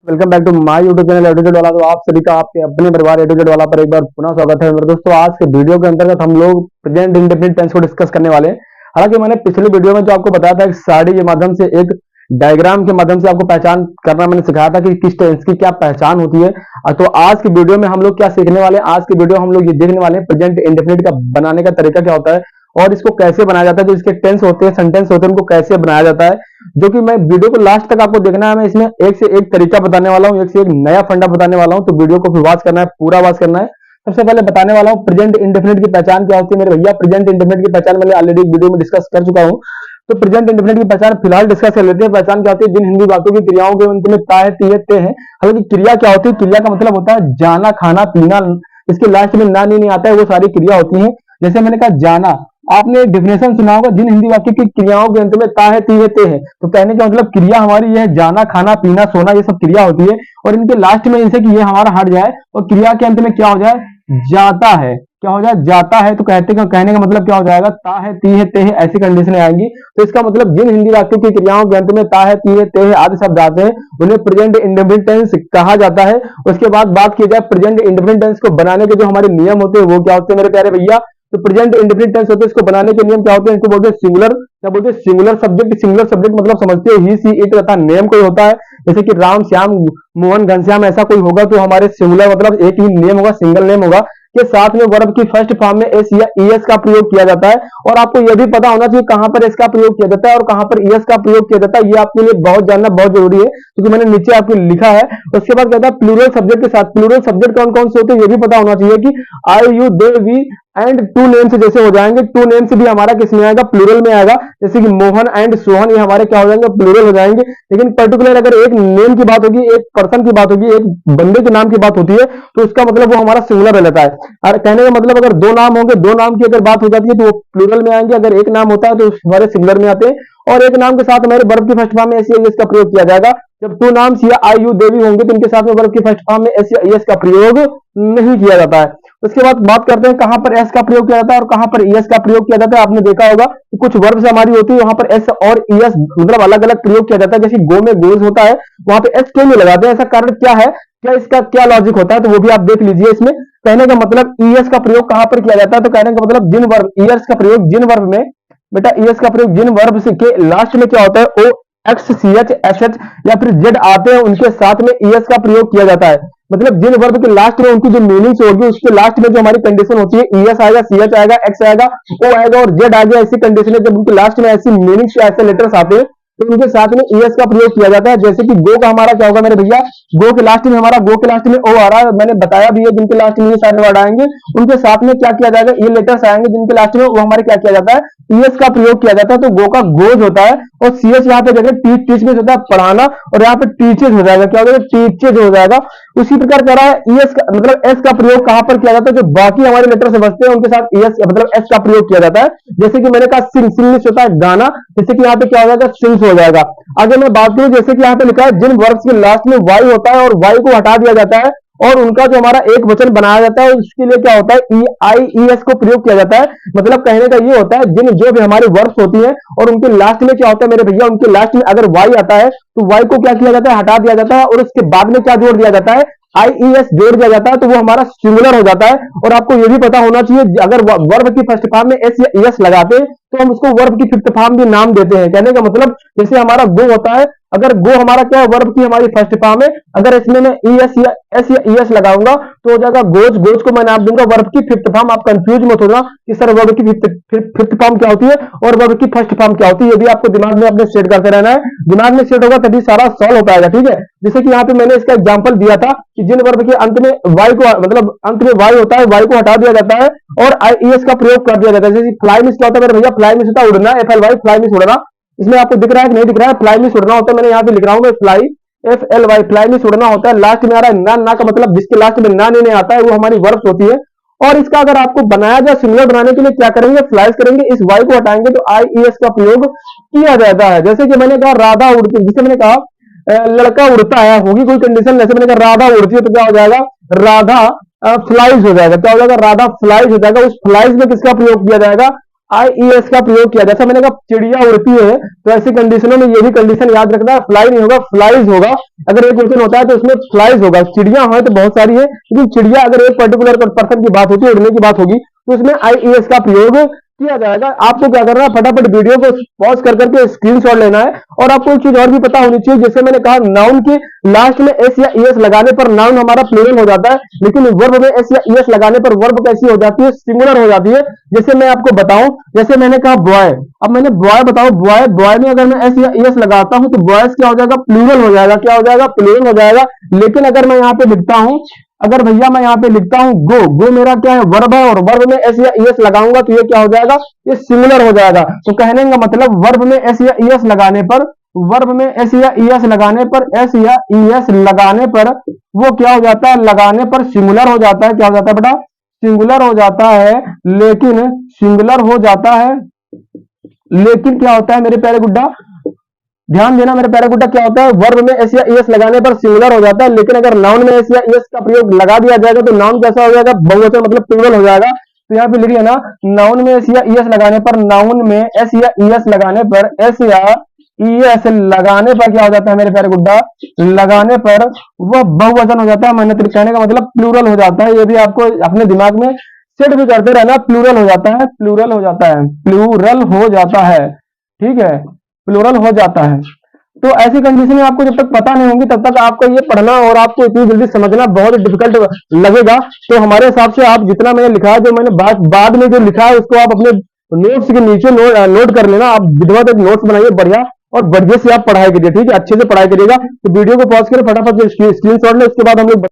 Welcome back to my YouTube channel educate वाला। तो आप सभी का आपके अपने परिवार एडुकेट वाला पर एक बार पुनः स्वागत है मेरे दोस्तों। आज के वीडियो के अंतर्गत हम लोग प्रेजेंट इंडेफिनिट टेंस को डिस्कस करने वाले हैं। हालांकि मैंने पिछले वीडियो में जो आपको बताया था, एक साड़ी के माध्यम से, एक डायग्राम के माध्यम से आपको पहचान करना मैंने सिखाया था कि किस टेंस की क्या पहचान होती है। तो आज की वीडियो में हम लोग क्या सीखने वाले हैं, आज की वीडियो हम लोग ये देखने वाले हैं प्रेजेंट इंडेफिनिट का बनाने का तरीका क्या होता है और इसको कैसे बनाया जाता है। जो इसके टेंस होते हैं, सेंटेंस होते हैं, उनको कैसे बनाया जाता है, जो कि मैं वीडियो को लास्ट तक आपको देखना है। मैं इसमें एक से एक तरीका बताने वाला हूं, एक से एक नया फंडा बताने वाला हूं। तो वीडियो को फिर वॉच करना है, पूरा वॉच करना है। सबसे पहले बताने वाला हूं प्रेजेंट इंडेफिनिट की पहचान क्या होती है मेरे भैया। प्रेजेंट इंडेफिनिट की पहचान मैंने ऑलरेडी वीडियो में डिस्कस कर चुका हूं। तो प्रेजेंट इंडेफिनिट की पहचान फिलहाल डिस्कस कर लेते हैं। पहचान क्या होती है? जिन हिंदी वाक्यों की क्रियाओं के अंत में ता है, ती है, ते है। हालांकि क्रिया क्या होती है? क्रिया का मतलब होता है जाना, खाना, पीना। इसके लास्ट में ना नहीं आता है, वो सारी क्रिया होती है। जैसे मैंने कहा जाना, आपने डेफिनेशन सुना होगा, जिन हिंदी वाक्य की क्रियाओं के अंत में ता है, ती है, ते है। तो कहने का मतलब क्रिया हमारी ये है, जाना, खाना, पीना, सोना, ये सब क्रिया होती है। और इनके लास्ट में इनसे कि ये हमारा हट जाए और क्रिया के अंत में क्या हो जाए? जाता है। क्या हो जाए? जाता है। तो कहने का मतलब क्या हो जाएगा? ता है, ती है, ते है, ऐसी कंडीशन आएंगी। तो इसका मतलब जिन हिंदी वाक्यों की क्रियाओं के अंत में ता है, ती है, ते है आदि शब्द आते हैं, उन्हें प्रेजेंट इंडेफिनिट टेंस कहा जाता है। उसके बाद बात की जाए प्रेजेंट इंडेफिनिट टेंस को बनाने के जो हमारे नियम होते हैं, वो क्या होते हैं मेरे प्यारे भैया? तो प्रेजेंट इंडेफिनिट टेंस होते हैं, इसको बनाने के नियम क्या होते हैं? इनको बोलते हैं सिंगुलर। क्या बोलते हैं? Singular subject. सिंगुलर सब्जेक्ट मतलब समझते हो, ही, सी, इट तथा नेम कोई होता है। जैसे कि राम, श्याम, मोहन, घनश्याम, ऐसा कोई होगा तो हमारे सिंगुलर मतलब एक ही नेम होगा, सिंगल नेम होगा। के साथ में वर्ब की फर्स्ट फॉर्म में एस या ईएस का प्रयोग किया जाता है। और आपको यह भी पता होना चाहिए कहां पर इसका प्रयोग किया जाता है और कहां पर ईएस का प्रयोग किया जाता है। ये आपके लिए बहुत जानना बहुत जरूरी है, क्योंकि मैंने नीचे आपको लिखा है। उसके बाद कहता है प्लूरल सब्जेक्ट के साथ। प्लूरल सब्जेक्ट कौन कौन से होते हैं ये भी पता होना चाहिए कि I, you, they, we and two names जैसे हो जाएंगे। टू नेम्स भी हमारा किस में आएगा? प्लूरल में आएगा। जैसे कि मोहन एंड सोहन, ये हमारे क्या हो जाएंगे? प्लूरल हो जाएंगे। लेकिन पर्टिकुलर अगर एक नेम की बात होगी, एक पर्सन की बात होगी, एक बंदे के नाम की बात होती है, तो उसका मतलब वो हमारा सिंगुलर रहता है। और कहने का मतलब अगर दो नाम होंगे, दो नाम की अगर बात हो जाती है तो वो प्लूरल में आएंगे। अगर एक नाम होता है तो हमारे सिंगुलर में आते हैं। और एक नाम के साथ हमारे वर्ब की फर्स्ट फॉर्म में एस या एस का प्रयोग किया जाएगा। जब टू नाम्स या आई, यू, देवी होंगे तो इनके साथ में वर्ब की फर्स्ट फॉर्म में एस या एस का प्रयोग नहीं किया जाता है। उसके बाद बात करते हैं कहां पर एस का प्रयोग किया जाता है और कहां पर ईएस का प्रयोग किया जाता है। आपने देखा होगा कि कुछ वर्ब्स हमारी होती है, वहां पर एस और ईएस मतलब अलग अलग प्रयोग किया जाता है। जैसे गो में गोज होता है, वहां पे एस क्यों नहीं लगाते हैं? ऐसा कारण क्या है? क्या इसका क्या लॉजिक होता है? तो वो भी आप देख लीजिए। इसमें कहने का मतलब ईएस का प्रयोग कहां पर किया जाता है? तो कहने का मतलब जिन वर्ब, ईएस का प्रयोग जिन वर्ब में, बेटा ईएस का प्रयोग जिन वर्ब के लास्ट में क्या होता है? O, X, C H, S H या फिर जेड आते हैं, उनके साथ में ईएस का प्रयोग किया जाता है। मतलब जिन वर्ब के लास्ट में उनकी जो मीनिंग्स होगी, उसके लास्ट में जो हमारी कंडीशन होती है, ईएस आएगा, सीएच आएगा, एक्स आएगा, ओ आएगा और जेड आएगा। ऐसी कंडीशन है जब उनके लास्ट में ऐसी मीनिंग्स या ऐसे लेटर्स आते हैं तो उनके साथ में ईएस का प्रयोग किया जाता है। जैसे कि गो का हमारा क्या होगा मेरे भैया? गो के लास्ट में हमारा, गो के लास्ट में ओ आ रहा है, मैंने बताया भी है। जिनके लास्ट में ये सारे वर्ड आएंगे उनके साथ में क्या किया जाएगा? ये लेटर्स आएंगे जिनके लास्ट में, वो हमारे क्या किया जाता है? ईएस का प्रयोग किया जाता है। तो गो का गोज होता है और सीएस यहाँ पे जगह टीच में होता है पढ़ाना, और यहाँ पे टीचेज हो जाएगा। क्या हो जाएगा? टीचेज हो जाएगा। उसी प्रकार कह रहा है ईएस का मतलब एस का प्रयोग कहां पर किया जाता है? जो बाकी हमारे लेटर से बचते हैं उनके साथ ईएस मतलब एस का प्रयोग किया जाता है। जैसे कि मैंने कहा सिंग, सिंग होता है गाना। जैसे कि यहाँ पे क्या हो जाएगा? सिंग्स हो जाएगा। आगे मैं बात करूं, जैसे कि यहाँ पे लिखा है जिन वर्ब्स के लास्ट में वाई होता है और वाई को हटा दिया जाता है और उनका जो हमारा एक वचन बनाया जाता है, उसके लिए क्या होता है? ई, आई, ई एस को प्रयोग किया जाता है। मतलब कहने का ये होता है जिन जो भी हमारी वर्ब्स होती है और उनके लास्ट में क्या होता है मेरे भैया? उनके लास्ट में अगर वाई आता है तो वाई को क्या किया जाता है? हटा दिया जाता है और उसके बाद में क्या जोड़ दिया जाता है? आईईएस जोड़ दिया जाता है, तो वो हमारा सिंगुलर हो जाता है। और आपको ये भी पता होना चाहिए अगर वर्ब की फर्स्ट फॉर्म में एस या एस लगाते तो हम उसको वर्ब की फिफ्थ फॉर्म भी नाम देते हैं। कहने का मतलब जैसे हमारा गो होता है, अगर गो हमारा क्या है? वर्ब की हमारी फर्स्ट फॉर्म है। अगर इसमें मैं ईएस या एस या ईएस लगाऊंगा तो हो जाएगा गोज। गोज को मैं नाम दूंगा वर्ब की फिफ्थ फॉर्म। आप कंफ्यूज मत होना कि सर वर्ब की फिफ्थ फॉर्म क्या होती है और वर्ब की फर्स्ट फॉर्म क्या होती है। ये भी आपको दिमाग में अपने सेट करते रहना है। दिमाग में सेट होगा तभी सारा सॉल्व हो पाएगा, ठीक है। जैसे कि यहाँ पे मैंने इसका एग्जांपल दिया था कि जिन वर्ब के अंत में वाई को मतलब अंत में वाई होता है, वाई को हटा दिया जाता है और आईईएस का प्रयोग कर दिया जाता है। जैसे फ्लाई मिस क्या होता है मेरे भैया? फ्लाई मिस होता है उड़ना, F L Y, fly means उड़ना। इसमें आपको दिख रहा है कि नहीं दिख रहा है? फ्लाई मिस उड़ना होता है। मैंने यहाँ पे लिख रहा हूँ मैं fly, F L Y, fly means उड़ना होता है। लास्ट में आ रहा है ना, ना का मतलब जिसके लास्ट में ना नहीं आता है वो हमारी वर्ब्स होती है। और इसका अगर आपको बनाया जाए सिंगुलर बनाने के लिए क्या करेंगे? फ्लाइज करेंगे, इस वाई को हटाएंगे तो आईईएस का प्रयोग किया जाता है। जैसे कि मैंने कहा राधा उड़ती, जिसे मैंने कहा लड़का उड़ता है, होगी कोई कंडीशन। जैसे मैंने कहा राधा उड़ती है तो क्या हो जाएगा? राधा फ्लाइज हो जाएगा। क्या हो जाएगा? राधा फ्लाइज हो जाएगा। उस फ्लाइज में किसका प्रयोग किया जाएगा? आईईएस का प्रयोग किया। जैसा मैंने कहा चिड़िया उड़ती है, तो ऐसी कंडीशनों में ये भी कंडीशन याद रखना है, फ्लाई नहीं होगा फ्लाइज होगा। अगर एक क्वेश्चन होता है तो उसमें फ्लाइज होगा। चिड़िया है तो बहुत सारी है, लेकिन चिड़िया अगर एक पर्टिकुलर पर्सन की बात होती है, उड़ने की बात होगी, तो उसमें आईईएस का प्रयोग किया जाएगा। आपको क्या करना है, फटाफट वीडियो को पॉज कर करके स्क्रीनशॉट लेना है। और आपको एक चीज और भी पता होनी चाहिए, जैसे मैंने कहा नाउन के लास्ट में एस या ईएस लगाने पर नाउन हमारा प्लूरल हो जाता है, लेकिन वर्ब में एस या ईएस लगाने पर वर्ब कैसी हो जाती है, सिंगुलर हो जाती है। जैसे मैं आपको बताऊं, जैसे मैंने कहा बॉय, अब मैंने बॉय बताओ, बॉय बॉय में अगर मैं एस या ईएस लगाता हूं तो बॉयज क्या हो जाएगा, प्लूरल हो जाएगा। क्या हो जाएगा, प्लूरल हो जाएगा। लेकिन अगर मैं यहाँ पे लिखता हूं, अगर भैया मैं यहाँ पे लिखता हूं गो, गो मेरा क्या है, वर्ब है, और वर्ब में एस या ईएस लगाऊंगा तो ये क्या हो जाएगा, ये सिंगुलर हो जाएगा। तो कहने का मतलब वर्ब में एस या ईएस लगाने पर, वर्ब में एस या ईएस लगाने पर, एस या ईएस लगाने पर वो क्या हो जाता है, लगाने पर सिंगुलर हो जाता है। क्या हो जाता है बेटा, सिंगुलर हो जाता है। लेकिन सिंगुलर हो जाता है, लेकिन क्या होता है मेरे प्यारे गुड्डा, ध्यान देना मेरे प्यारे गुड्डा, क्या होता है, वर्ब में एस या ईएस लगाने पर सिंगुलर हो जाता है, लेकिन अगर नाउन में एस या ईएस का प्रयोग लगा दिया जाएगा तो नाउन कैसा हो जाएगा, बहुवचन मतलब प्लूरल हो जाएगा। तो यहाँ पे लिख लेना, नाउन में एस या ईएस लगाने पर, नाउन में एस या ईएस लगाने पर, एस या ईएस लगाने पर क्या हो जाता है मेरे प्यारे गुड्डा, लगाने पर वह बहुवचन हो जाता है। मैंने कहने का मतलब प्लूरल हो जाता है। ये भी आपको अपने दिमाग में सेट भी करते रहना, प्लूरल हो जाता है, प्लूरल हो जाता है, प्लूरल हो जाता है। ठीक है, प्लूरल हो जाता है। तो ऐसी कंडीशन में आपको जब तक पता नहीं होंगी तब तक आपको ये पढ़ना और आपको इतनी जल्दी समझना बहुत डिफिकल्ट लगेगा। तो हमारे हिसाब से आप जितना मैंने लिखा है, जो मैंने बाद में जो लिखा है उसको आप अपने नोट्स के नीचे नोट कर लेना। आप विधिवत एक नोट्स बनाइए बढ़िया, और बढ़िया से आप पढ़ाई करिए। ठीक है, अच्छे से पढ़ाई करिएगा। तो वीडियो को पॉज करें, फटाफट स्क्रीन शॉट लें, उसके बाद हम लोग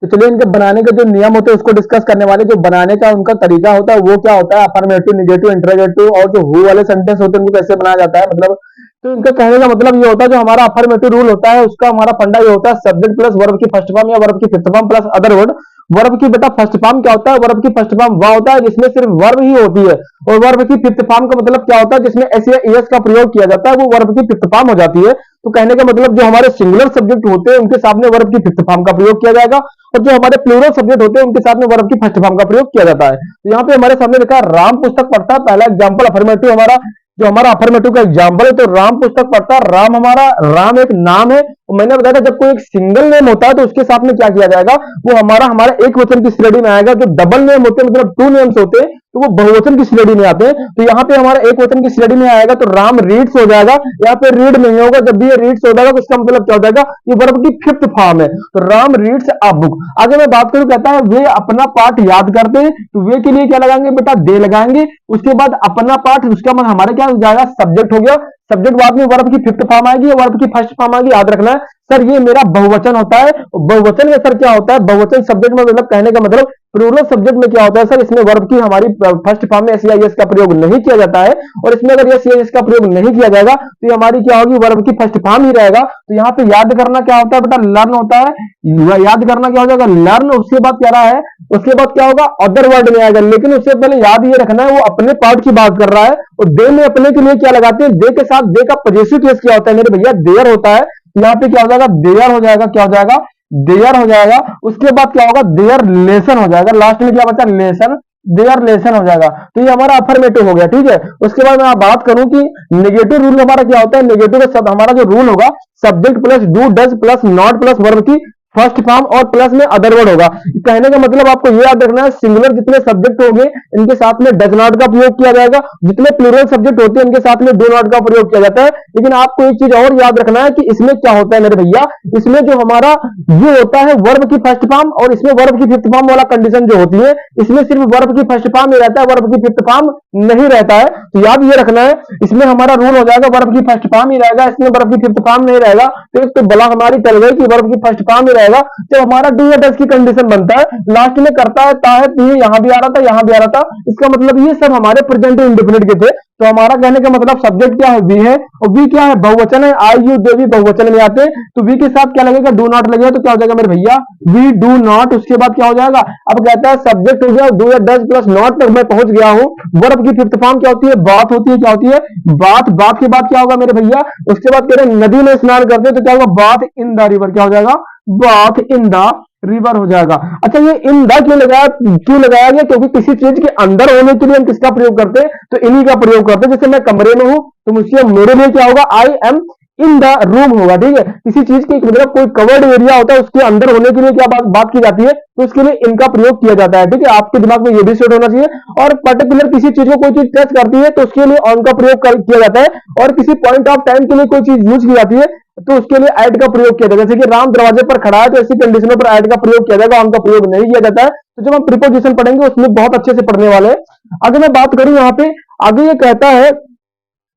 तो चलिए इनके बनाने के जो नियम होते हैं उसको डिस्कस करने वाले। जो बनाने का उनका तरीका होता है वो क्या होता है, अफर्मेटिव, नेगेटिव, इंटरोगेटिव, और जो हु वाले सेंटेंस होते हैं उनको कैसे बनाया जाता है, मतलब तो इनका कहने का मतलब ये होता है, जो हमारा अफर्मेटिव रूल होता है उसका हमारा फंडा ये होता है, सब्जेक्ट प्लस वर्ब की फर्स्ट फॉर्म या वर्ब की fifth form plus other word. Verb की बेटा फर्स्ट फॉर्म क्या होता है, वर्ब की फर्स्ट फॉर्म वह होता है जिसमें सिर्फ वर्ब ही होती है, और वर्ब की फिफ्थ फॉर्म का मतलब क्या होता है, जिसमें एस या ईएस का प्रयोग किया जाता है, वो वर्ब की फिफ्थ फॉर्म हो जाती है। तो कहने का मतलब जो हमारे सिंगुलर सब्जेक्ट होते हैं उनके सामने वर्ब की फिफ्थ फॉर्म का प्रयोग किया जाएगा, और जो हमारे प्लूरल सब्जेक्ट होते हैं उनके साथ में वर्ब की फर्स्ट फॉर्म का प्रयोग किया जाता है। तो यहाँ पे हमारे सामने लिखा है राम पुस्तक पढ़ता है। पहला एग्जांपल अफर्मेटिव हमारा, जो हमारा अफर्मेटिव का एग्जांपल है, तो राम पुस्तक पढ़ता है। राम हमारा, राम एक नाम है। और मैंने बताया था जब कोई एक सिंगल नेम होता है तो उसके साथ में क्या किया जाएगा, वो हमारा एक वचन की श्रेणी में आएगा। जो डबल नेम होते हैं मतलब टू नेम्स होते हैं तो वो बहुवचन की श्रेणी में आते हैं। तो यहाँ पे हमारा एक वचन की श्रेणी में आएगा तो राम रीड्स हो जाएगा। यहाँ पे रीड नहीं होगा, जब भी ये रीड्स हो जाएगा तो इसका मतलब क्या हो जाएगा, ये वर्ब की फिफ्थ फॉर्म है। तो राम रीड्स अ बुक। आगे मैं बात करूं, कहता है वे अपना पाठ याद करते हैं। तो वे के लिए क्या लगाएंगे बेटा, दे लगाएंगे। उसके बाद अपना पाठ, उसका मतलब हमारे क्या हो जाएगा, सब्जेक्ट हो गया। सब्जेक्ट बाद में वर्ब की फिफ्थ फॉर्म आएगी, वर्ब की फर्स्ट फॉर्म आएगी। याद रखना है सर ये मेरा बहुवचन होता है। बहुवचन में सर क्या होता है, बहुवचन सब्जेक्ट में मतलब कहने का मतलब प्लूरल सब्जेक्ट में क्या होता है सर, इसमें वर्ब की हमारी फर्स्ट फॉर्म में एस या एस का प्रयोग नहीं किया जाता है, और इसमें अगर एस या एस का प्रयोग नहीं किया जाएगा तो ये हमारी क्या होगी, वर्ब की फर्स्ट फॉर्म ही रहेगा। तो यहाँ पे याद करना क्या होता है बेटा, लर्न होता है। याद करना क्या हो जाएगा, लर्न। उसके बाद क्या रहा है, उसके बाद क्या होगा, अदर वर्ड में आएगा। लेकिन उससे पहले याद ये रखना है वो अपने पार्ट की बात कर रहा है, और दे में अपने के लिए क्या लगाते हैं, दे के साथ दे का पॉजिटिव केस क्या होता है मेरे भैया, देयर होता है। यहाँ पे क्या हो जाएगा, देयर हो जाएगा। क्या हो जाएगा, देयर हो जाएगा। उसके बाद क्या होगा, देयर लेसन हो जाएगा। लास्ट में क्या बचा, लेसन, देयर लेसन हो जाएगा। तो ये हमारा अफर्मेटिव हो गया। ठीक है, उसके बाद मैं बात करूं कि नेगेटिव रूल हमारा क्या होता है। नेगेटिव का हमारा जो रूल होगा, subject plus do does plus not plus verb की फर्स्ट फॉर्म और प्लस में अदर वर्ड होगा। कहने का मतलब आपको ये याद रखना है, सिंगुलर जितने सब्जेक्ट होंगे इनके साथ में डज नॉट का प्रयोग किया जाएगा, जितने प्लूरल सब्जेक्ट होते हैं इनके साथ में डू नॉट का प्रयोग किया जाता है। लेकिन आपको एक चीज और याद रखना है कि इसमें क्या होता है मेरे भैया, इसमें जो हमारा ये होता है वर्ब की फर्स्ट फॉर्म, और इसमें वर्ब की फिफ्थ फॉर्म वाला कंडीशन जो होती है, इसमें सिर्फ वर्ब की फर्स्ट फॉर्म ही रहता है, वर्ब की फिफ्थ फॉर्म नहीं रहता है। तो याद ये रखना है, इसमें हमारा रूल हो जाएगा वर्ब की फर्स्ट फॉर्म ही रहेगा, इसमें वर्ब की फिफ्थ फॉर्म नहीं रहेगा। तो एक तो बला हमारी टल गई कि वर्ब की फर्स्ट फॉर्म ही रहेगा। तो हमारा डू या डज की कंडीशन बनता है, लास्ट में करता है, ता है, ती है, यहां भी आ रहा था, यहां भी आ रहा था। इसका मतलब ये सब हमारे प्रेजेंट इंडेफिनिट के थे। तो हमारा कहने का मतलब सब्जेक्ट क्या है, वी है, और वी क्या है, बहुवचन है। आई यू दे भी बहुवचन में आते हैं। तो वी के साथ क्या लगेगा, डू नॉट लगेगा। तो क्या हो जाएगा मेरे भैया, वी डू नॉट। उसके बाद क्या हो जाएगा, अब कहता है सब्जेक्ट हो गया, डू या डज प्लस नॉट तक मैं पहुंच गया हूं। वर्ब की फिफ्थ फॉर्म क्या होती है, बात होती है। क्या होती है, बात। बात के बाद क्या होगा मेरे भैया, उसके बाद कह रहे नदी में स्नान करते हैं तो क्या होगा, बात इन द रिवर। क्या हो जाएगा, बात इन द रिवर हो जाएगा। अच्छा, ये इन द क्यों लगाया गया? क्योंकि किसी चीज के अंदर होने के लिए हम किसका प्रयोग करते हैं? तो इन्हीं का प्रयोग करते हैं। जैसे मैं कमरे में हूं तो मुझे मेरे लिए क्या होगा? I am in the room होगा। ठीक है, किसी चीज के मतलब कोई कवर्ड एरिया होता है उसके अंदर होने के लिए क्या बात की जाती है? तो उसके लिए इनका प्रयोग किया जाता है। ठीक है, आपके दिमाग में ये भी सेट होना चाहिए। और पर्टिकुलर किसी चीज को कोई चीज टच करती है तो उसके लिए ऑन का प्रयोग किया जाता है। और किसी पॉइंट ऑफ टाइम के लिए कोई चीज यूज की जाती है तो उसके लिए एड का प्रयोग किया जाता है। जैसे कि राम दरवाजे पर खड़ा है तो ऐसी कंडीशनों पर एड का प्रयोग किया जाएगा, ऑन का प्रयोग नहीं किया जाता है। तो जब हम प्रीपोजिशन पढ़ेंगे उसमें बहुत अच्छे से पढ़ने वाले हैं। अगर मैं बात करूं यहाँ पे, आगे ये कहता है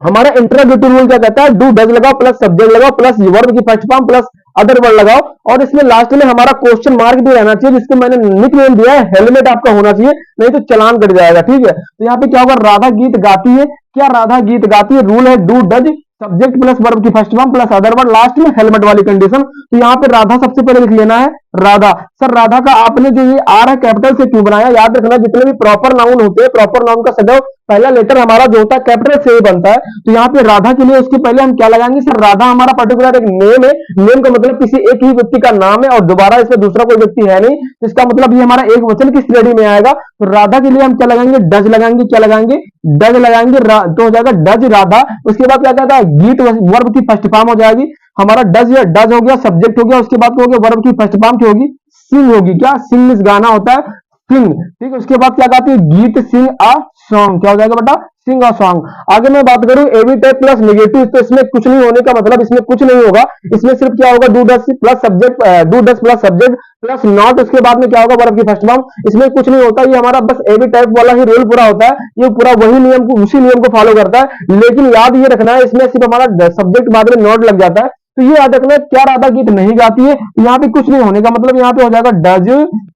हमारा इंट्रोगेटिव रूल क्या कहता है? डू डज लगाओ प्लस सब्जेक्ट लगाओ प्लस वर्ब की first form plus other word लगाओ। और इसमें लास्ट में हमारा क्वेश्चन मार्क भी रहना चाहिए, जिसको मैंने निकनेम दिया है हेलमेट आपका होना चाहिए, नहीं तो चलान कट जाएगा। ठीक है, तो यहाँ पे क्या होगा? राधा गीत गाती है। क्या राधा गीत गाती है? रूल है do does subject plus verb की first form plus other word, last में हेलमेट वाली कंडीशन। तो यहाँ पे राधा सबसे पहले लिख लेना है। राधा सर, राधा का आपने जो ये आर है कैपिटल से क्यों बनाया? याद रखना जितने भी प्रॉपर नाउन होते हैं, प्रॉपर नाउन का सदैव पहला लेटर हमारा जो होता है कैपिटल से ही बनता है। तो यहाँ पे राधा के लिए उसके पहले हम क्या लगाएंगे? सर, राधा हमारा पर्टिकुलर एक नेम है। नेम का मतलब किसी एक ही व्यक्ति का नाम है और दोबारा इसमें दूसरा कोई व्यक्ति है नहीं, इसका मतलब ये हमारा एक वचन की श्रेणी में आएगा। तो राधा के लिए हम क्या लगाएंगे? डज लगाएंगे। क्या लगाएंगे? डज लगाएंगे। तो हो जाएगा डज राधा। उसके बाद क्या कहता है? गीत वर्ब की फर्स्ट फॉर्म हो जाएगी हमारा डज। डज हो गया, सब्जेक्ट हो गया, उसके बाद हो गया वर्ब की फर्स्ट फॉर्म की होगी सिंग होगी। क्या? सिंग मींस गाना होता है, सिंग। ठीक है, उसके बाद क्या कहती है? गीत सिंग अ सॉन्ग। क्या हो जाएगा बेटा? सिंग अ सॉन्ग। आगे मैं बात करूं एवी टाइप प्लस नेगेटिव, तो इसमें कुछ नहीं होने का मतलब इसमें कुछ नहीं होगा। इसमें सिर्फ क्या होगा? Do does plus subject, do does plus subject plus not, उसके बाद में क्या होगा? वर्ब की फर्स्ट फॉर्म। इसमें कुछ नहीं होता, ये हमारा बस एवी टाइप वाला ही रूल पूरा होता है। ये पूरा वही नियम को उसी नियम को फॉलो करता है। लेकिन याद ये रखना है, इसमें सिर्फ हमारा सब्जेक्ट बाद में नॉट लग जाता है। तो ये याद रखना है, क्या राधा गीत नहीं गाती है? यहाँ पे कुछ नहीं होने का मतलब यहाँ पे हो जाएगा डज।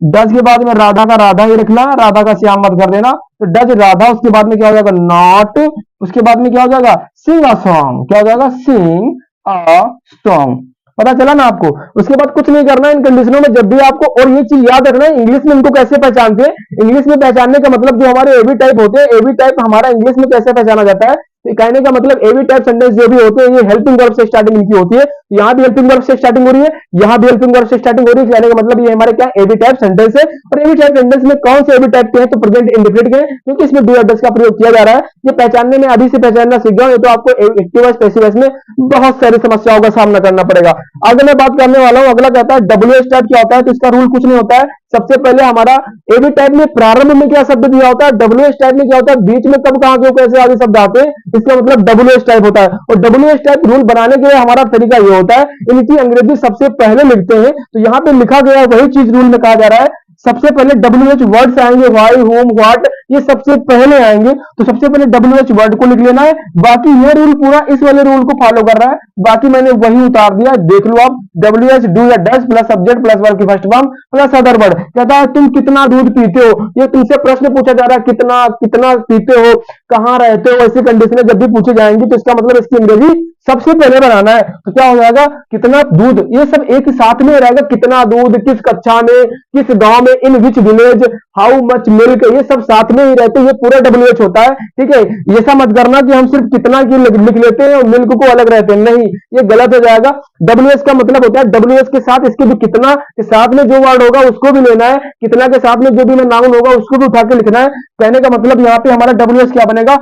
डज के बाद में राधा का राधा ही रखना, राधा का श्याम मत कर देना। तो डज राधा, उसके बाद में क्या हो जाएगा? नॉट, उसके बाद में क्या हो जाएगा? सिंग अ सॉन्ग। क्या हो जाएगा? सिंग अ सॉन्ग। पता चला ना आपको? उसके बाद कुछ नहीं करना इन कंडीशनों में जब भी आपको। और ये चीज याद रखना है, इंग्लिश में इनको कैसे पहचानते हैं? इंग्लिश में पहचानने का मतलब जो हमारे एवी टाइप होते हैं, एवी टाइप हमारा इंग्लिश में कैसे पहचाना जाता है? तो कहने का मतलब एवी टाइप सेंटेंस जो भी होते हैं ये हेल्पिंग वर्ब से स्टार्टिंग इनकी होती है। यहाँ भी हेल्पिंग वर्ब से स्टार्टिंग हो रही है, यहाँ भी हेल्पिंग वर्ब से स्टार्टिंग हो रही है। कहने का मतलब ये हमारे क्या? एवी टाइप सेंटेंस है। और एवी टाइप सेंटेंस में कौन से एवी टाइप के हैं? तो प्रेजेंट इंडेफिनिट के हैं, क्योंकि इसमें डू या डज का प्रयोग किया जा रहा है। ये पहचानने में अभी से पहचानना सीख जाओ, ये तो आपको एक्टिव वॉइस पैसिव वॉइस में बहुत सारी समस्याओं का सामना करना पड़ेगा। आगे मैं बात करने वाला हूं, अगला कहता है डब्ल्यू एच टाइप क्या होता है? तो इसका रूल कुछ नहीं होता है। सबसे पहले हमारा एवी टाइप में प्रारंभ में क्या शब्द दिया होता है? डब्ल्यू एच टाइप में क्या होता है? बीच में कब कहां क्यों कैसे आगे शब्द आते हैं, इसका मतलब डब्ल्यू एच टाइप होता है। और डब्ल्यू एच टाइप रूल बनाने के लिए हमारा तरीका ये होता है, इनकी अंग्रेजी सबसे पहले लिखते हैं। तो यहाँ पे लिखा गया वही चीज रूल में कहा जा रहा है। सबसे पहले डब्ल्यू एच वर्ड्स आएंगे, वाई, होम, व्हाट, ये सबसे पहले आएंगे। तो सबसे पहले डब्ल्यू एच वर्ड को लिख लेना है। बाकी ये रूल पूरा इस वाले रूल को फॉलो कर रहा है। बाकी मैंने वही उतार दिया, देख लो आप। डब्ल्यू एच डू या does plus subject plus verb की first form plus other word. कहता है तुम कितना दूध पीते हो? ये तुमसे प्रश्न पूछा जा रहा है, कितना कितना पीते हो, कहां रहते हो, ऐसी कंडीशन जब भी पूछी जाएंगी तो इसका मतलब इसकी अंग्रेजी सबसे पहले बनाना है। तो क्या हो जाएगा? कितना दूध, ये सब एक साथ में रहेगा। कितना दूध, किस कक्षा में, किस गांव में, इन विच विलेज, हाउ मच मिल्क, ये सब साथ में ही रहते हैं। ये पूरा डब्ल्यू एच होता है। ठीक है, ये सब मत करना कि हम सिर्फ कितना की लिख लेते हैं और मिल्क को अलग रहते हैं, नहीं, ये गलत हो जाएगा। डब्ल्यू एच का मतलब होता है डब्ल्यू एच के साथ इसके भी कितना के साथ में जो वर्ड होगा उसको भी लेना है, कितना के साथ में जो भी नाउन होगा उसको भी उठा के लिखना है। कहने का मतलब यहाँ पे हमारा डब्ल्यू एच क्या बनेगा?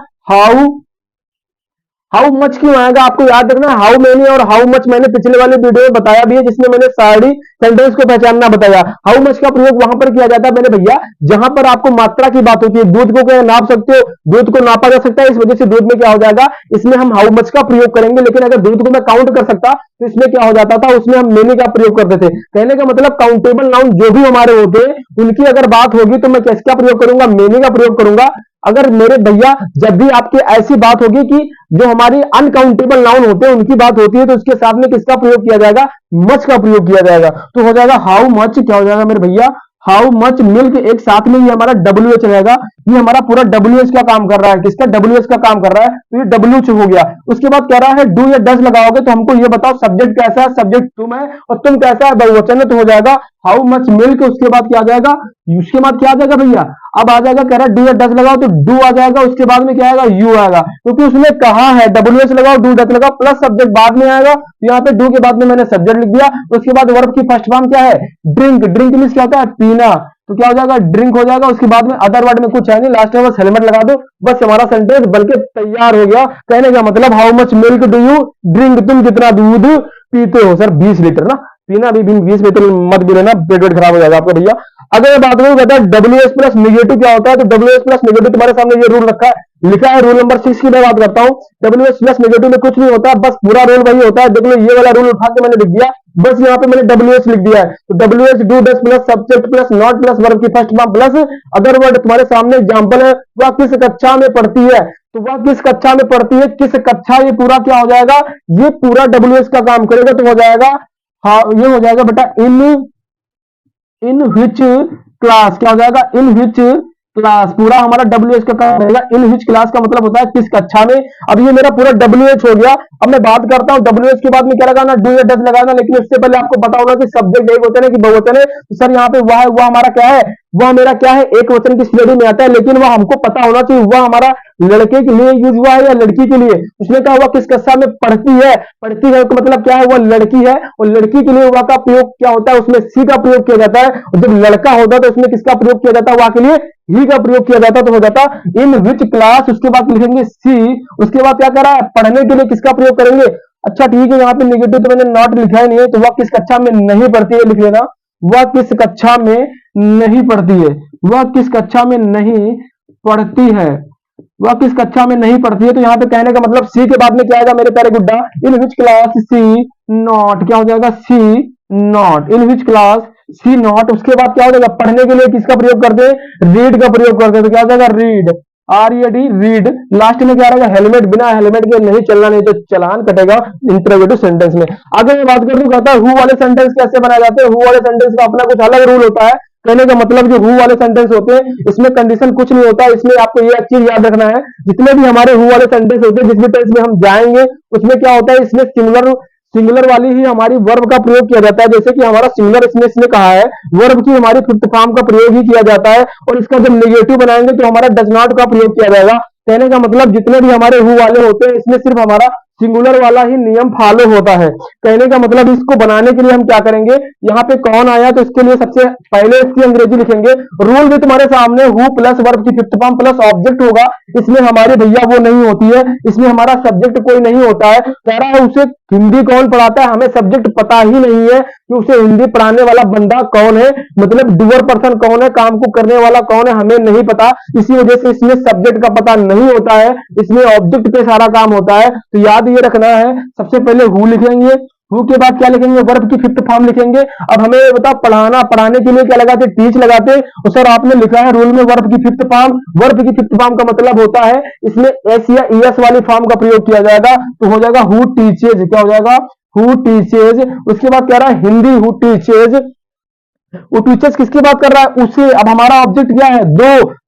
हाउ मच क्यों आएगा? आपको याद रखना हाउ मेनी और हाउ मच मैंने पिछले वाले वीडियो में बताया भी है, जिसमें मैंने सारी सेंटेंस को पहचानना बताया। हाउ मच का प्रयोग वहां पर किया जाता है मेरे भैया जहां पर आपको मात्रा की बात होती है। दूध को क्या नाप सकते हो? दूध को नापा जा सकता है, इस वजह से दूध में क्या हो जाएगा? इसमें हम हाउ मच का प्रयोग करेंगे। लेकिन अगर दूध को मैं काउंट कर सकता तो इसमें क्या हो जाता था? उसमें हम मेनी का प्रयोग करते थे। कहने का मतलब काउंटेबल नाउन जो भी हमारे होते हैं उनकी अगर बात होगी तो मैं किसका प्रयोग करूंगा? मेनी का प्रयोग करूंगा। अगर मेरे भैया जब भी आपकी ऐसी बात होगी कि जो हमारी अनकाउंटेबल नाउन होते हैं उनकी बात होती है तो उसके साथ में किसका प्रयोग किया जाएगा? मच का प्रयोग किया जाएगा। तो हो जाएगा हाउ मच, क्या हो जाएगा मेरे भैया? हाउ मच मिल्क, एक साथ में ये हमारा डब्ल्यू एच रहेगा। ये हमारा पूरा WH का काम कर रहा है, किसका? WH का काम कर रहा है, तो ये WH हो गया। उसके बाद कह रहा है डू या डज लगाओगे तो हमको ये बताओ सब्जेक्ट कैसा है, सब्जेक्ट तुम है और तुम कैसा है, बहुवचन है, तो हो जाएगा हाउ मच मिल्क। उसके बाद क्या आ जाएगा? उसके बाद क्या आ जाएगा भैया? अब आ जाएगा, कह रहा है डू या डज लगाओ तो डू आ जाएगा, उसके बाद में क्या आएगा? यू आएगा, क्योंकि उसने कहा है WH लगाओ, डू डज लगाओ, प्लस सब्जेक्ट बाद में आएगा। यहाँ पे डू के बाद में मैंने सब्जेक्ट लिख दिया। उसके बाद वर्ब की फर्स्ट फॉर्म क्या है? ड्रिंक। ड्रिंक मींस क्या होता है? पीना, तो क्या हो जाएगा? ड्रिंक हो जाएगा। उसके बाद में अदर वर्ड में कुछ है नहीं, लास्ट में बस हेलमेट लगा दो, बस हमारा सेंटेंस बल्कि तैयार हो गया। कहने का मतलब how much milk do you drink, तुम कितना दूध पीते हो? सर 20 लीटर ना, पीना भी 20 लीटर मत भी लेना, पेट वेट खराब हो जाएगा आपका भैया। अगर मैं बात करूं कहता है WH प्लस निगेटिव क्या होता है, तो WH प्लस निगेटिव तुम्हारे सामने ये रूल रखा है, लिखा है रूल नंबर 6 की मैं बात करता हूं। WH प्लस निगेटिव में कुछ नहीं होता, बस पूरा रूल वही होता है। देख लो ये वाला रूल उठा के मैंने लिख दिया, बस यहाँ पे मैंने WH लिख दिया है। तो WH do does plus subject plus not plus verb की first form plus other word. तुम्हारे सामने एग्जांपल है, वह किस कक्षा में पढ़ती है, तो वह किस कक्षा में पढ़ती है, किस कक्षा, ये पूरा क्या हो जाएगा? ये पूरा WH का काम करेगा, तो हो जाएगा हाँ, ये हो जाएगा बेटा इन विच क्लास। क्या हो जाएगा? इन विच क्लास, पूरा हमारा WH का काम रहेगा। इन विच क्लास का मतलब होता है किस कक्षा में। अब ये मेरा पूरा WH हो गया। अब मैं बात करता हूँ WH के बाद में क्या लगाना? डू या डज लगाना, लेकिन उससे पहले आपको पता होगा कि सब्जेक्ट एक होता है कि बहुवचन है। तो सर यहाँ पे वह हमारा क्या है? वह मेरा क्या है? एक वचन की श्रेणी में आता है, लेकिन वह हमको पता होना चाहिए वह हमारा लड़के के लिए यूज हुआ है या लड़की के लिए। उसने कहा हुआ किस कक्षा में पढ़ती है, पढ़ती है तो मतलब क्या है? वह लड़की है, और लड़की के लिए वह का प्रयोग क्या होता है? उसमें सी का प्रयोग किया जाता है। और जब लड़का होता है तो उसमें किसका प्रयोग किया जाता है? वह के लिए ही का प्रयोग किया जाता है, तो हो जाता इन विच क्लास। उसके बाद लिखेंगे सी। उसके बाद क्या कर रहा है? पढ़ने के लिए किसका प्रयोग करेंगे? अच्छा ठीक है, यहाँ पे निगेटिव तो मैंने नॉट लिखा ही नहीं है, तो वह किस कक्षा में नहीं पढ़ती है लिख लेना। वह किस कक्षा में नहीं पढ़ती है, वह किस कक्षा में नहीं पढ़ती है, वह किस कक्षा में नहीं पढ़ती है। तो यहाँ पे कहने का मतलब सी के बाद में क्या आएगा मेरे प्यारे गुड्डा? In which class C not. क्या हो जाएगा? C not. In which class C not. उसके बाद क्या हो जाएगा? पढ़ने के लिए किसका प्रयोग करते हैं? रीड का प्रयोग करते हैं, तो क्या हो जाएगा? Read, RED read. लास्ट में क्या रहेगा? हेलमेट। बिना हेलमेट के नहीं चलना, नहीं तो चालान कटेगा इंटरोगेटिव सेंटेंस में। आगे मैं बात करूं, कहता है हु वाले सेंटेंस कैसे बनाए जाते हैं। हु वाले सेंटेंस का अपना कुछ अलग रूल होता है। कहने का मतलब जो हु वाले सेंटेंस होते हैं इसमें कंडीशन कुछ नहीं होता, इसमें आपको ये चीज याद रखना है। जितने भी हमारे हु वाले सेंटेंस होते हैं, जिस भी टेंस में हम जाएंगे उसमें क्या होता है? इसमें सिंगुलर सिंगुलर वाली ही हमारी वर्ब का प्रयोग किया जाता है। जैसे कि हमारा सिंगुलर इसमें कहा है, वर्ब की हमारी फिफ्थ फॉर्म का प्रयोग ही किया जाता है। और इसका जब नेगेटिव बनाएंगे तो हमारा डज नॉट का प्रयोग किया जाएगा। कहने का मतलब जितने भी हमारे हु वाले होते हैं इसमें सिर्फ हमारा सिंगुलर वाला ही नियम फॉलो होता है। कहने का मतलब इसको बनाने के लिए हम क्या करेंगे? यहाँ पे कौन आया तो इसके लिए सबसे पहले इसकी अंग्रेजी लिखेंगे। रूल भी तुम्हारे सामने, हु प्लस वर्ब की फिफ्थ फॉर्म प्लस ऑब्जेक्ट होगा। इसमें हमारे भैया वो नहीं होती है, इसमें हमारा सब्जेक्ट कोई नहीं होता है। कह रहा है उसे हिंदी कौन पढ़ाता है, हमें सब्जेक्ट पता ही नहीं है कि उसे हिंदी पढ़ाने वाला बंदा कौन है, मतलब डूअर पर्सन कौन है, काम को करने वाला कौन है, हमें नहीं पता। इसी वजह से इसमें सब्जेक्ट का पता नहीं होता है, इसमें ऑब्जेक्ट पे सारा काम होता है। तो याद ये रखना है, सबसे पहले हु लिखेंगे, हु के बाद क्या लिखेंगे? वर्ब की फिफ्थ फॉर्म लिखेंगे। अब हमें बताओ पढ़ाना, पढ़ाने के लिए क्या लगाते? टीच लगाते। और सर आपने लिखा है रूल में वर्ब की फिफ्थ फॉर्म। वर्ब की फिफ्थ फॉर्म का मतलब होता है इसमें एस या ईएस वाली फॉर्म का प्रयोग किया जाएगा, तो हो जाएगा हु टीचेज। क्या हो जाएगा? Who teaches. उसके बाद कह रहा है हिंदी, हु टीचेज। वो टीचर्स किसकी बात कर रहा है? उसे। अब हमारा ऑब्जेक्ट क्या है?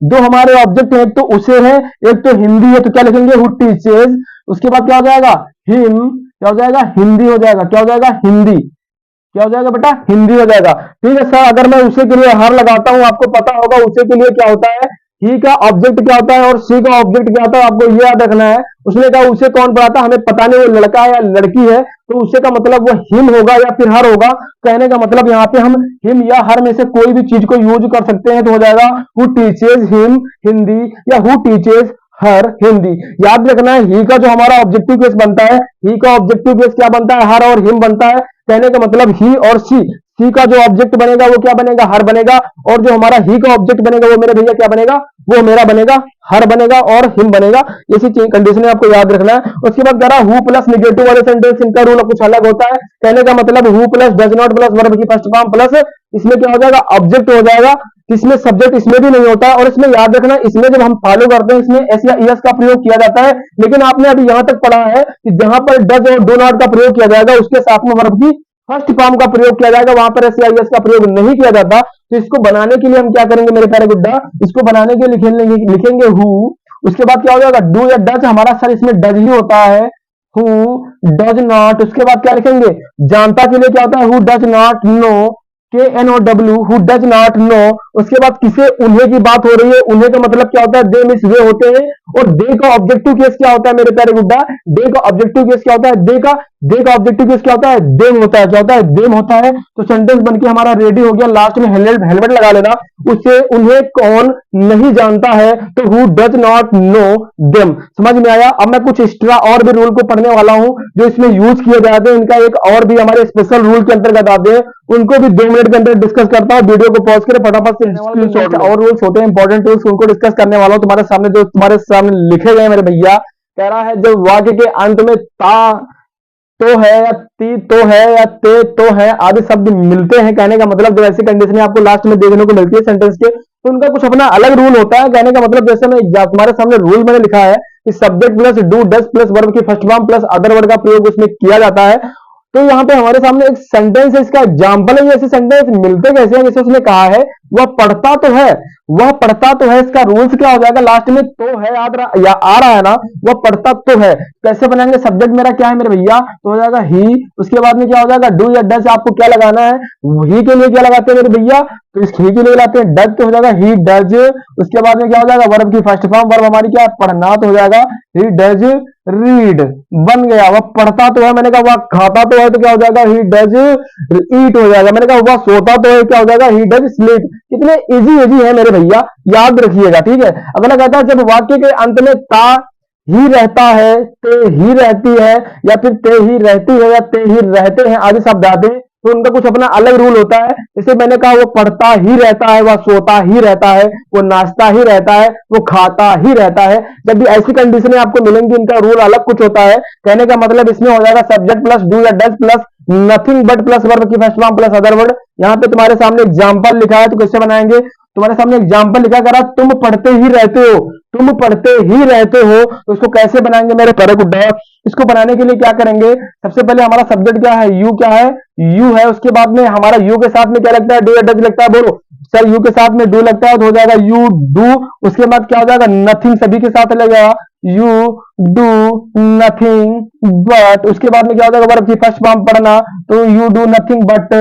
दो हमारे ऑब्जेक्ट है, एक तो उसे है, एक तो हिंदी है, तो क्या लिखेंगे? Who teaches. उसके बाद क्या हो जाएगा? हिम। क्या हो जाएगा? हिंदी हो जाएगा। क्या हो जाएगा? हिंदी। क्या हो जाएगा बेटा? हिंदी हो जाएगा। ठीक है सर, अगर मैं उसे के लिए हर लगाता हूं, आपको पता होगा उसे के लिए क्या होता है, ही का ऑब्जेक्ट क्या होता है और सी का ऑब्जेक्ट क्या होता है, आपको ये याद रखना है। उसने कहा उसे कौन पढ़ाता, हमें पता नहीं वो लड़का है या लड़की है, तो उसे का मतलब वो हिम होगा या फिर हर होगा। कहने का मतलब यहाँ पे हम हिम या हर में से कोई भी चीज को यूज कर सकते हैं, तो हो जाएगा हु टीचेज हिम हिंदी या हु टीचेज हर हिंदी। याद रखना है ही का जो हमारा ऑब्जेक्टिव केस बनता है, ही का ऑब्जेक्टिव केस क्या बनता है? हर और हिम बनता है। कहने का मतलब ही और सी का जो ऑब्जेक्ट बनेगा वो क्या बनेगा? हर बनेगा। और जो हमारा ही का ऑब्जेक्ट बनेगा वो मेरे भैया क्या बनेगा? वो मेरा बनेगा हर बनेगा और हिम बनेगा। इसी कंडीशन आपको याद रखना है। उसके बाद कह रहा हु प्लस निगेटिव वाले सेंटेंस, इनका रूल कुछ अलग होता है। कहने का मतलब who plus does not plus verb की फर्स्ट फॉर्म प्लस इसमें क्या हो जाएगा? ऑब्जेक्ट हो जाएगा। इसमें सब्जेक्ट इसमें भी नहीं होता है। और इसमें याद रखना, इसमें जब हम फॉलो करते हैं इसमें एस या ईएस का प्रयोग किया जाता है। लेकिन आपने अभी यहां तक पढ़ा है कि जहां पर डज और डू नॉट का प्रयोग किया जाएगा उसके साथ में वर्ब की फर्स्ट फॉर्म का प्रयोग किया जाएगा, वहां पर SEIS का प्रयोग नहीं किया जाता। तो इसको बनाने के लिए हम क्या करेंगे मेरे प्यारे गुड्डा, इसको बनाने के लिए लिखेंगे हु, उसके बाद क्या हो जाएगा डू या डज, हमारा सर इसमें डज ही होता है, हु डज नॉट। उसके बाद क्या लिखेंगे, जानता के लिए क्या होता है, who does not know, KNOW, who does not know. उसके बाद किसे, उन्हें की बात हो रही है, उन्हें का मतलब क्या होता है, दे मींस वे होते हैं। और दे का ऑब्जेक्टिव केस क्या होता है मेरे प्यारे गुड्डा, दे का ऑब्जेक्टिव केस क्या होता है, दे का ऑब्जेक्टिव केस क्या होता है, देम होता है। क्या होता है, देम होता है। तो सेंटेंस बनके हमारा रेडी हो गया। लास्ट में हेलमेट लगा लेना, उससे उन्हें कौन नहीं जानता है, तो who does not know them. समझ में आया। अब मैं कुछ एक्स्ट्रा और भी रूल को पढ़ने वाला हूं जो इसमें यूज किए जाते हैं, इनका एक और भी हमारे स्पेशल रूल के अंतर्गत आते हैं, उनको भी 2 मिनट के अंदर डिस्कस करता हूं। वीडियो को पॉज करें, फटाफट से और रूल्स होते हैं इंपॉर्टेंट रूल्स, उनको डिस्कस करने वाला हूं तुम्हारे सामने, जो तुम्हारे सामने लिखे गए मेरे भैया। कह रहा है जब वाक्य के अंत में ता तो है या ती तो है या ते तो है आदि शब्द मिलते हैं, कहने का मतलब जब ऐसी कंडीशन आपको लास्ट में देखने को मिलती है सेंटेंस के, तो उनका कुछ अपना अलग रूल होता है। कहने का मतलब जैसे मैं तुम्हारे सामने रूल मैंने लिखा है कि subject plus do does plus verb की first form plus other word का प्रयोग उसमें किया जाता है। तो यहाँ पे हमारे सामने एक सेंटेंस है, इसका एग्जाम्पल है। ऐसे सेंटेंस मिलते कैसे हैं, जैसे उसने कहा है वह पढ़ता तो है, वह पढ़ता तो है, इसका रूल्स क्या हो जाएगा, लास्ट में तो है याद या आ रहा है ना, वह पढ़ता तो है। कैसे बनाएंगे, सब्जेक्ट मेरा क्या है मेरे भैया, तो हो जाएगा ही। उसके बाद में क्या हो जाएगा, डू या डज, आपको क्या लगाना है, ही के लिए क्या लगाते हैं मेरे भैया, तो इस ही के लिए लगाते हैं डज, तो हो जाएगा ही डज। उसके बाद में क्या हो जाएगा, वर्ब की फर्स्ट फॉर्म, वर्ब हमारी क्या है, पढ़ना, तो हो जाएगा ही डज रीड। बन गया। वह पढ़ता तो है, मैंने कहा वह खाता तो है, तो क्या हो जाएगा ही डज ईट हो जाएगा। मैंने कहा वह सोता तो है, क्या हो जाएगा ही डज स्लीप। कितने इजी है मेरे भैया, याद रखिएगा, ठीक है। अगला कहता है जब वाक्य के अंत में ता ही रहता है, ते ही रहती है, या फिर ते ही रहती है, या ते ही रहते हैं आदि शब्द आते हैं, तो उनका कुछ अपना अलग रूल होता है। जैसे मैंने कहा वो पढ़ता ही रहता है, वह सोता ही रहता है, वो नाचता ही रहता है, वो खाता ही रहता है। जब भी ऐसी कंडीशनें आपको मिलेंगी, इनका रूल अलग कुछ होता है। कहने का मतलब इसमें हो जाएगा सब्जेक्ट प्लस डू या does plus nothing but plus verb की first form plus other word. यहाँ पे तुम्हारे सामने एग्जाम्पल लिखा है, तो कैसे बनाएंगे, तुम्हारे सामने एग्जाम्पल लिखा करा, तुम पढ़ते ही रहते हो, तुम पढ़ते ही रहते हो, तो इसको कैसे बनाएंगे मेरे प्यारे गुड्डा। इसको बनाने के लिए क्या करेंगे, सबसे पहले हमारा सब्जेक्ट क्या है, यू क्या है, यू है। उसके बाद में हमारा यू के साथ में क्या लगता है, डू या डज लगता है, बोलो सर यू के साथ में डू लगता है, तो हो जाएगा यू डू। उसके बाद क्या हो जाएगा, नथिंग सभी के साथ लगेगा, यू डू नथिंग बट। उसके बाद में क्या हो जाएगा, वर्ब की फर्स्ट फॉर्म पढ़ना, तो you do nothing but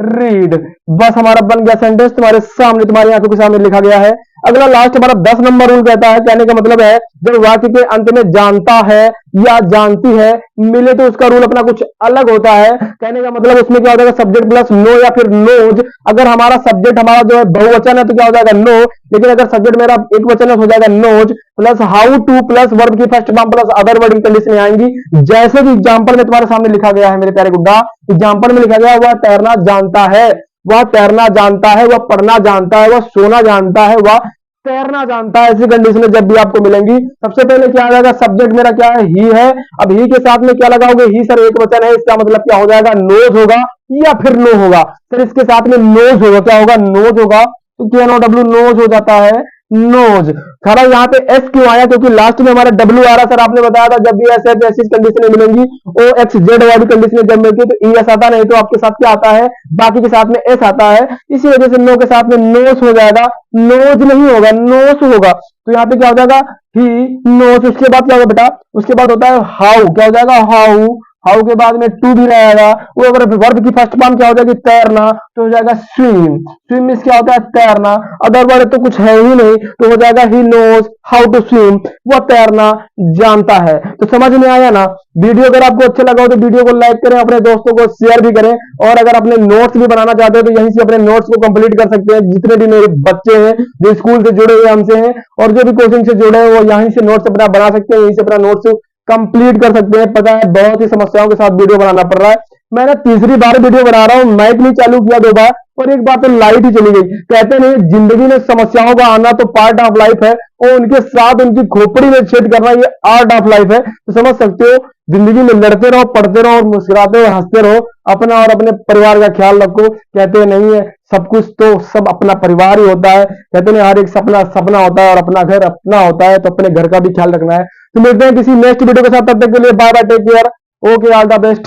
read. बस हमारा बन गया सेंटेंस, तुम्हारे सामने, तुम्हारी आंखों के सामने लिखा गया है। अगला लास्ट हमारा 10 नंबर रूल कहता है, कहने का मतलब है जब वाक्य के अंत में जानता है या जानती है मिले, तो उसका रूल अपना कुछ अलग होता है। कहने का मतलब उसमें क्या हो जाएगा, सब्जेक्ट प्लस नो या फिर नोज। अगर हमारा सब्जेक्ट हमारा जो है बहुवचन है, तो क्या हो जाएगा नो, लेकिन अगर सब्जेक्ट मेरा एक वचन है, तो हो जाएगा knows plus how to plus verb की first form plus other word condition आएंगी। जैसे कि एग्जाम्पल में तुम्हारे सामने लिखा गया है मेरे प्यारे गुड्डा, एग्जाम्पल में लिखा गया वह तैरना जानता है, वह तैरना जानता है, वह पढ़ना जानता है, वह सोना जानता है, वह तैरना जानता है। ऐसी कंडीशन जब भी आपको मिलेंगी, सबसे पहले क्या आ जाएगा, सब्जेक्ट मेरा क्या है, ही है। अब ही के साथ में क्या लगाओगे, ही सर एक वचन है, इसका मतलब क्या हो जाएगा, नोज होगा या फिर नो होगा। सर इसके साथ में नोज होगा, क्या होगा, नोज होगा, तो KNOW नोज हो जाता है, नोज। खरा यहाँ पे एस क्यों आया, क्योंकि लास्ट में हमारा डब्ल्यू आ रहा। सर आपने बताया था जब भी ऐसे ऐसी कंडीशन मिलेंगी, ओ एक्स जेड वाली कंडीशन जब मिलती है तो ई एस आता, नहीं तो आपके साथ क्या आता है, बाकी के साथ में एस आता है। इसी वजह से नो के साथ में नोस हो जाएगा, नोज नहीं होगा, नोस होगा। तो यहाँ पे क्या हो जाएगा, ही नोस। उसके बाद क्या होगा बेटा, उसके बाद होता है हाउ, क्या हो जाएगा, हाउ। हाउ के बाद में टू भी रहेगा, वो अगर वर्ब की फर्स्ट फॉर्म क्या हो जाएगी, तैरना, तो हो जाएगा स्विम। स्विम मींस क्या होता है, तैरना। अदर वर्ड तो कुछ है ही नहीं, तो हो जाएगा he knows how to swim, वह तैरना जानता है। तो समझ में आया ना। वीडियो अगर आपको अच्छा लगा हो तो वीडियो को लाइक करें, अपने दोस्तों को शेयर भी करें, और अगर अपने नोट्स भी बनाना चाहते हो तो यहीं से अपने नोट्स को कंप्लीट कर सकते हैं। जितने भी मेरे बच्चे हैं जो स्कूल से जुड़े हुए हमसे हैं और जो भी कोचिंग से जुड़े हैं, वो यहीं से नोट्स अपना बना सकते हैं, यहीं से अपना नोट्स कंप्लीट कर सकते हैं। पता है बहुत ही समस्याओं के साथ वीडियो बनाना पड़ रहा है। मैंने तीसरी बार वीडियो बना रहा हूं, माइक नहीं चालू किया 2 बार, और एक बार तो लाइट ही चली गई। कहते नहीं जिंदगी में समस्याओं का आना तो पार्ट ऑफ लाइफ है, और उनके साथ उनकी खोपड़ी में छेद करना ये आर्ट ऑफ लाइफ है। तो समझ सकते हो, जिंदगी में लड़ते रहो, पढ़ते रहो, और मुस्कुराते रहो, हंसते रहो, अपना और अपने परिवार का ख्याल रखो। कहते नहीं है सब कुछ तो सब अपना परिवार ही होता है। कहते नहीं हर एक सपना होता है, और अपना घर अपना होता है, तो अपने घर का भी ख्याल रखना है। तो मिलते हैं किसी नेक्स्ट वीडियो के साथ, तब तक के लिए bye bye, take care, okay, all the best.